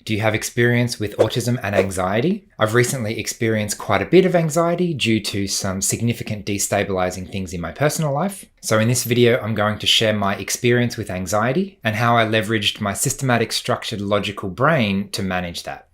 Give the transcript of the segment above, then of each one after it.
Do you have experience with autism and anxiety? I've recently experienced quite a bit of anxiety due to some significant destabilizing things in my personal life. So in this video, I'm going to share my experience with anxiety and how I leveraged my systematic, structured, logical brain to manage that.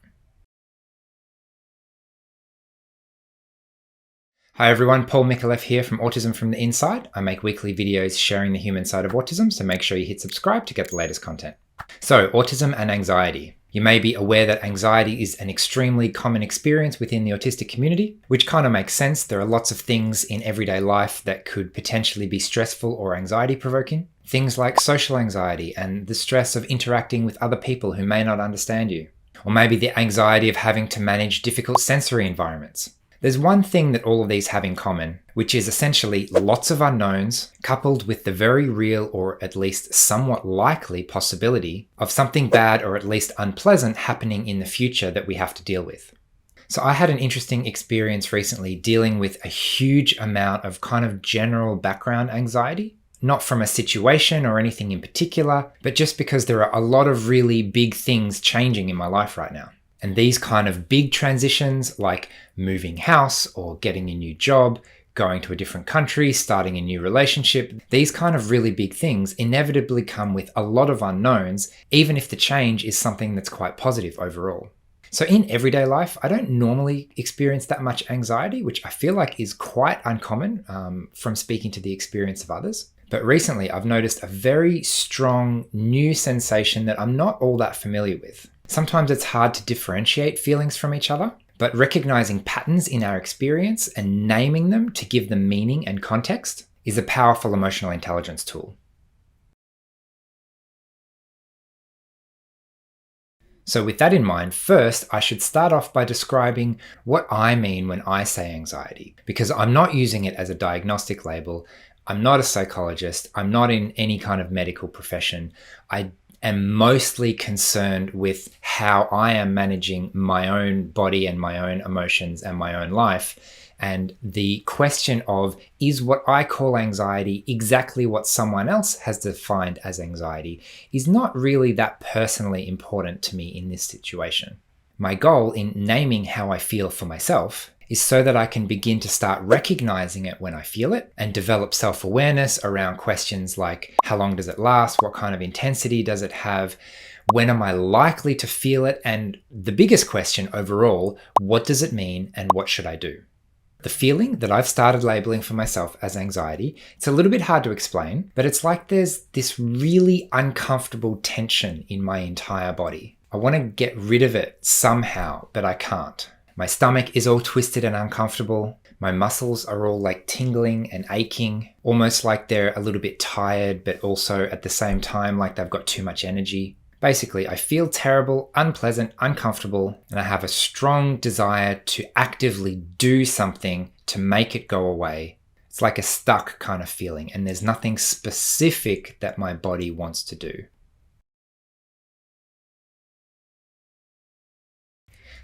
Hi everyone, Paul Mikolev here from Autism from the Inside. I make weekly videos sharing the human side of autism, so make sure you hit subscribe to get the latest content. So, autism and anxiety. You may be aware that anxiety is an extremely common experience within the autistic community, which kind of makes sense. There are lots of things in everyday life that could potentially be stressful or anxiety-provoking. Things like social anxiety and the stress of interacting with other people who may not understand you. Or maybe the anxiety of having to manage difficult sensory environments. There's one thing that all of these have in common, which is essentially lots of unknowns coupled with the very real or at least somewhat likely possibility of something bad or at least unpleasant happening in the future that we have to deal with. So I had an interesting experience recently dealing with a huge amount of kind of general background anxiety, not from a situation or anything in particular, but just because there are a lot of really big things changing in my life right now. And these kind of big transitions like moving house or getting a new job, going to a different country, starting a new relationship, these kind of really big things inevitably come with a lot of unknowns, even if the change is something that's quite positive overall. So in everyday life, I don't normally experience that much anxiety, which I feel like is quite uncommon from speaking to the experience of others. But recently I've noticed a very strong new sensation that I'm not all that familiar with. Sometimes it's hard to differentiate feelings from each other, but recognizing patterns in our experience and naming them to give them meaning and context is a powerful emotional intelligence tool. So with that in mind, first, I should start off by describing what I mean when I say anxiety, because I'm not using it as a diagnostic label. I'm not a psychologist. I'm not in any kind of medical profession. I am mostly concerned with how I am managing my own body and my own emotions and my own life. And the question of, is what I call anxiety exactly what someone else has defined as anxiety, is not really that personally important to me in this situation. My goal in naming how I feel for myself is so that I can begin to start recognizing it when I feel it and develop self-awareness around questions like, how long does it last? What kind of intensity does it have? When am I likely to feel it? And the biggest question overall, what does it mean and what should I do? The feeling that I've started labeling for myself as anxiety, it's a little bit hard to explain, but it's like there's this really uncomfortable tension in my entire body. I want to get rid of it somehow, but I can't. My stomach is all twisted and uncomfortable. My muscles are all like tingling and aching, almost like they're a little bit tired, but also at the same time like they've got too much energy. Basically, I feel terrible, unpleasant, uncomfortable, and I have a strong desire to actively do something to make it go away. It's like a stuck kind of feeling, and there's nothing specific that my body wants to do.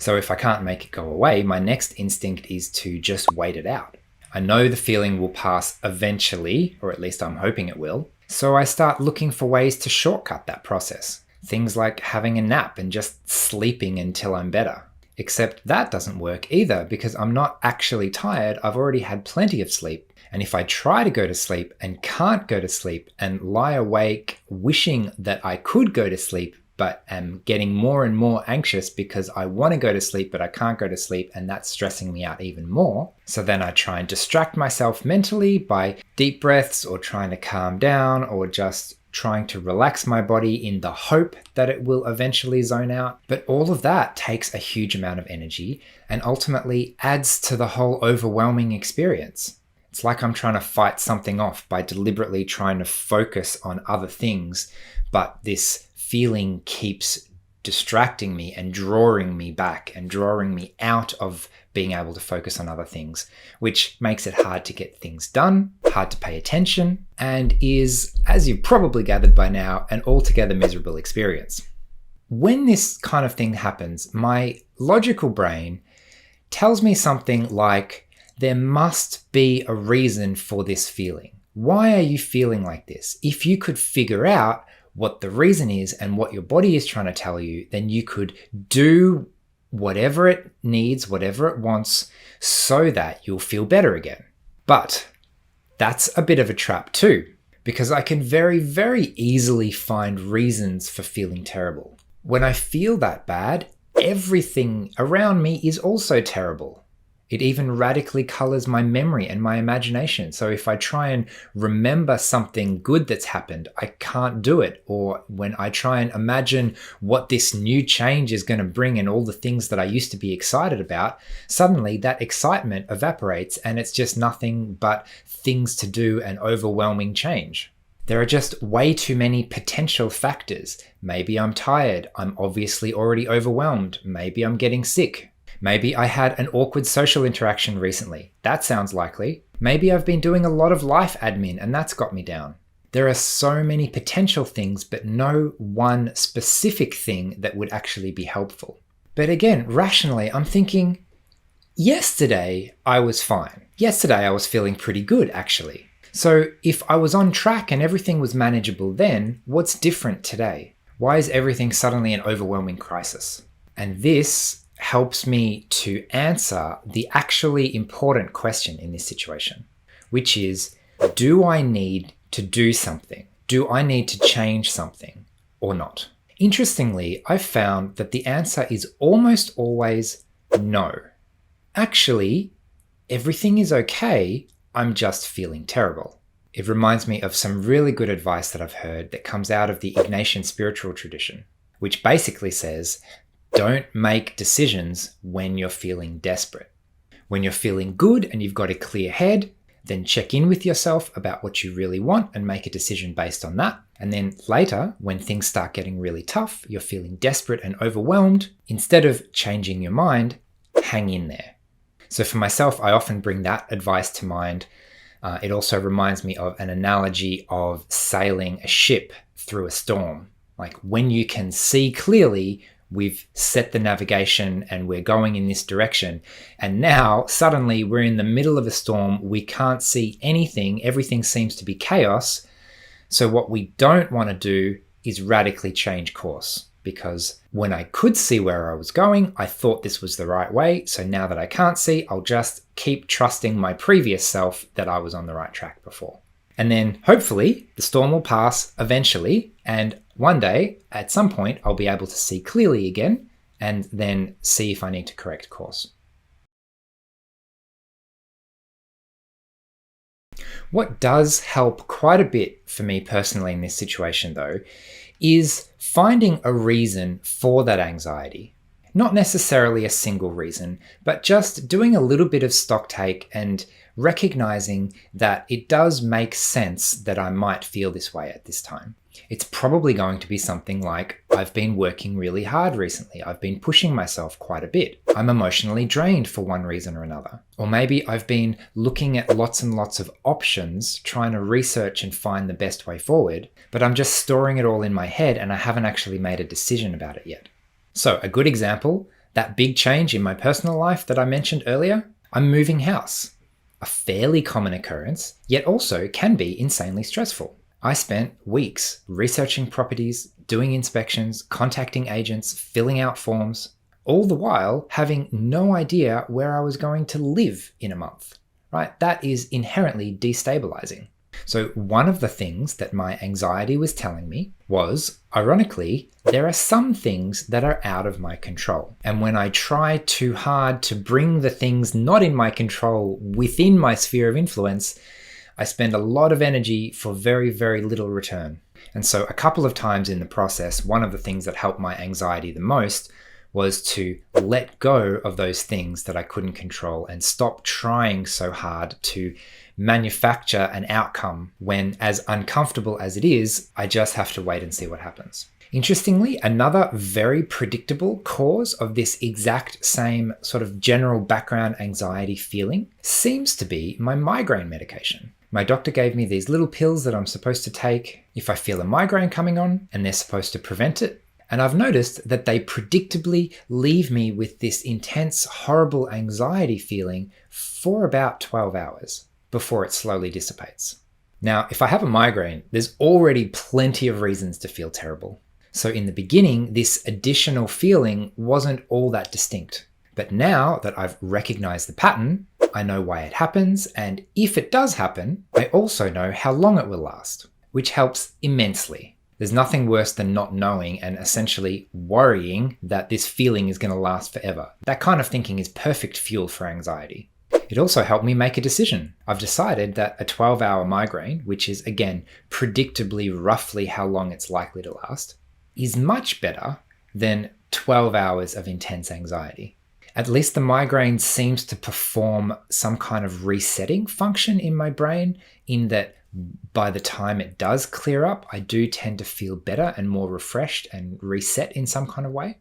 So if I can't make it go away, my next instinct is to just wait it out. I know the feeling will pass eventually, or at least I'm hoping it will. So I start looking for ways to shortcut that process. Things like having a nap and just sleeping until I'm better. Except that doesn't work either because I'm not actually tired. I've already had plenty of sleep. And if I try to go to sleep and can't go to sleep and lie awake wishing that I could go to sleep, but am getting more and more anxious because I want to go to sleep, but I can't go to sleep, and that's stressing me out even more. So then I try and distract myself mentally by deep breaths or trying to calm down or just trying to relax my body in the hope that it will eventually zone out. But all of that takes a huge amount of energy and ultimately adds to the whole overwhelming experience. It's like I'm trying to fight something off by deliberately trying to focus on other things, but this feeling keeps distracting me and drawing me back and drawing me out of being able to focus on other things, which makes it hard to get things done, hard to pay attention, and is, as you've probably gathered by now, an altogether miserable experience. When this kind of thing happens, my logical brain tells me something like, there must be a reason for this feeling. Why are you feeling like this? If you could figure out what the reason is and what your body is trying to tell you, then you could do whatever it needs, whatever it wants, so that you'll feel better again. But that's a bit of a trap too, because I can very, very easily find reasons for feeling terrible. When I feel that bad, everything around me is also terrible. It even radically colors my memory and my imagination. So if I try and remember something good that's happened, I can't do it. Or when I try and imagine what this new change is going to bring and all the things that I used to be excited about, suddenly that excitement evaporates and it's just nothing but things to do and overwhelming change. There are just way too many potential factors. Maybe I'm tired. I'm obviously already overwhelmed. Maybe I'm getting sick. Maybe I had an awkward social interaction recently. That sounds likely. Maybe I've been doing a lot of life admin and that's got me down. There are so many potential things, but no one specific thing that would actually be helpful. But again, rationally, I'm thinking, yesterday I was fine. Yesterday I was feeling pretty good, actually. So if I was on track and everything was manageable then, what's different today? Why is everything suddenly an overwhelming crisis? And this helps me to answer the actually important question in this situation, which is, do I need to do something? Do I need to change something or not? Interestingly, I've found that the answer is almost always no. Actually, everything is okay, I'm just feeling terrible. It reminds me of some really good advice that I've heard that comes out of the Ignation spiritual tradition, which basically says, don't make decisions when you're feeling desperate. When you're feeling good and you've got a clear head, then check in with yourself about what you really want and make a decision based on that. And then later, when things start getting really tough, you're feeling desperate and overwhelmed, instead of changing your mind, hang in there. So for myself, I often bring that advice to mind. It also reminds me of an analogy of sailing a ship through a storm. Like when you can see clearly, we've set the navigation and we're going in this direction. And now suddenly we're in the middle of a storm. We can't see anything. Everything seems to be chaos. So what we don't want to do is radically change course, because when I could see where I was going, I thought this was the right way. So now that I can't see, I'll just keep trusting my previous self that I was on the right track before. And then hopefully the storm will pass eventually, and one day, at some point, I'll be able to see clearly again and then see if I need to correct course. What does help quite a bit for me personally in this situation, though, is finding a reason for that anxiety. Not necessarily a single reason, but just doing a little bit of stock take and recognizing that it does make sense that I might feel this way at this time. It's probably going to be something like, I've been working really hard recently. I've been pushing myself quite a bit. I'm emotionally drained for one reason or another. Or maybe I've been looking at lots and lots of options, trying to research and find the best way forward, but I'm just storing it all in my head and I haven't actually made a decision about it yet. So a good example, that big change in my personal life that I mentioned earlier, I'm moving house. A fairly common occurrence, yet also can be insanely stressful. I spent weeks researching properties, doing inspections, contacting agents, filling out forms, all the while having no idea where I was going to live in a month, right? That is inherently destabilizing. So one of the things that my anxiety was telling me was, ironically, there are some things that are out of my control. And when I try too hard to bring the things not in my control within my sphere of influence, I spend a lot of energy for very, very little return. And so a couple of times in the process, one of the things that helped my anxiety the most was to let go of those things that I couldn't control and stop trying so hard to manufacture an outcome when, as uncomfortable as it is, I just have to wait and see what happens. Interestingly, another very predictable cause of this exact same sort of general background anxiety feeling seems to be my migraine medication. My doctor gave me these little pills that I'm supposed to take if I feel a migraine coming on, and they're supposed to prevent it. And I've noticed that they predictably leave me with this intense, horrible anxiety feeling for about 12 hours before it slowly dissipates. Now, if I have a migraine, there's already plenty of reasons to feel terrible. So in the beginning, this additional feeling wasn't all that distinct. But now that I've recognized the pattern, I know why it happens, and if it does happen, I also know how long it will last, which helps immensely. There's nothing worse than not knowing and essentially worrying that this feeling is going to last forever. That kind of thinking is perfect fuel for anxiety. It also helped me make a decision. I've decided that a 12-hour migraine, which is again predictably roughly how long it's likely to last, is much better than 12 hours of intense anxiety. At least the migraine seems to perform some kind of resetting function in my brain, in that by the time it does clear up, I do tend to feel better and more refreshed and reset in some kind of way.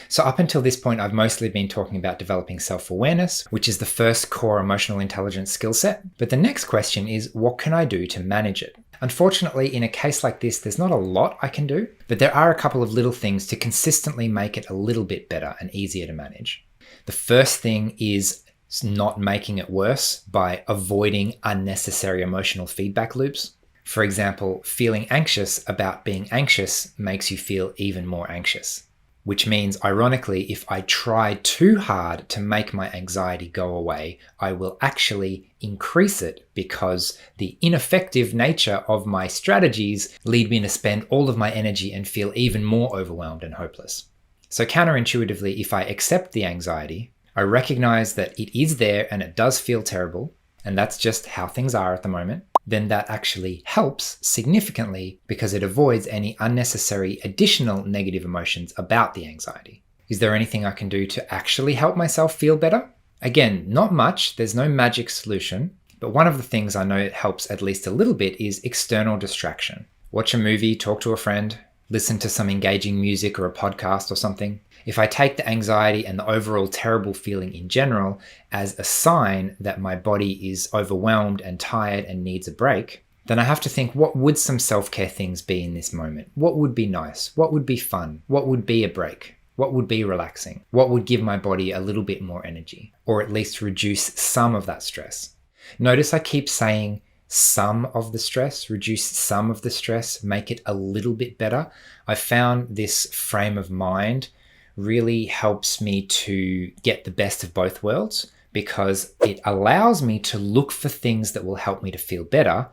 So up until this point, I've mostly been talking about developing self-awareness, which is the first core emotional intelligence skill set. But the next question is, what can I do to manage it? Unfortunately, in a case like this, there's not a lot I can do, but there are a couple of little things to consistently make it a little bit better and easier to manage. The first thing is not making it worse by avoiding unnecessary emotional feedback loops. For example, feeling anxious about being anxious makes you feel even more anxious. Which means, ironically, if I try too hard to make my anxiety go away, I will actually increase it, because the ineffective nature of my strategies lead me to spend all of my energy and feel even more overwhelmed and hopeless. So counterintuitively, if I accept the anxiety, I recognize that it is there and it does feel terrible, and that's just how things are at the moment, then that actually helps significantly, because it avoids any unnecessary additional negative emotions about the anxiety. Is there anything I can do to actually help myself feel better? Again, not much, there's no magic solution, but one of the things I know it helps at least a little bit is external distraction. Watch a movie, talk to a friend, listen to some engaging music or a podcast or something. If I take the anxiety and the overall terrible feeling in general as a sign that my body is overwhelmed and tired and needs a break, then I have to think, what would some self-care things be in this moment? What would be nice? What would be fun? What would be a break? What would be relaxing? What would give my body a little bit more energy, or at least reduce some of that stress? Notice I keep saying some of the stress, reduce some of the stress, make it a little bit better. I found this frame of mind really helps me to get the best of both worlds, because it allows me to look for things that will help me to feel better,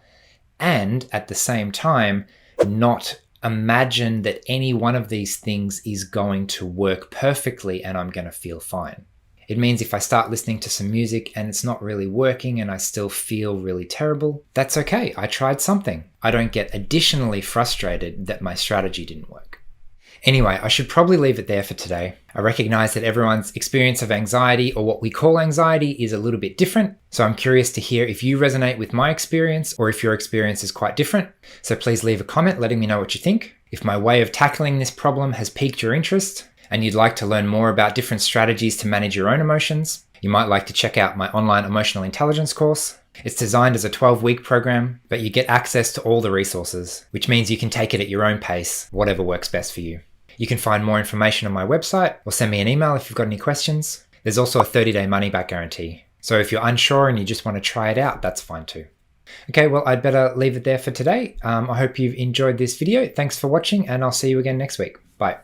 and at the same time not imagine that any one of these things is going to work perfectly and I'm going to feel fine. It means if I start listening to some music and it's not really working and I still feel really terrible, that's okay. I tried something. I don't get additionally frustrated that my strategy didn't work. Anyway, I should probably leave it there for today. I recognize that everyone's experience of anxiety, or what we call anxiety, is a little bit different. So I'm curious to hear if you resonate with my experience, or if your experience is quite different. So please leave a comment letting me know what you think. If my way of tackling this problem has piqued your interest, and you'd like to learn more about different strategies to manage your own emotions, you might like to check out my online emotional intelligence course. It's designed as a 12-week program, but you get access to all the resources, which means you can take it at your own pace, whatever works best for you. You can find more information on my website, or send me an email if you've got any questions. There's also a 30-day money-back guarantee. So if you're unsure and you just want to try it out, that's fine too. Okay, well, I'd better leave it there for today. I hope you've enjoyed this video. Thanks for watching, and I'll see you again next week. Bye.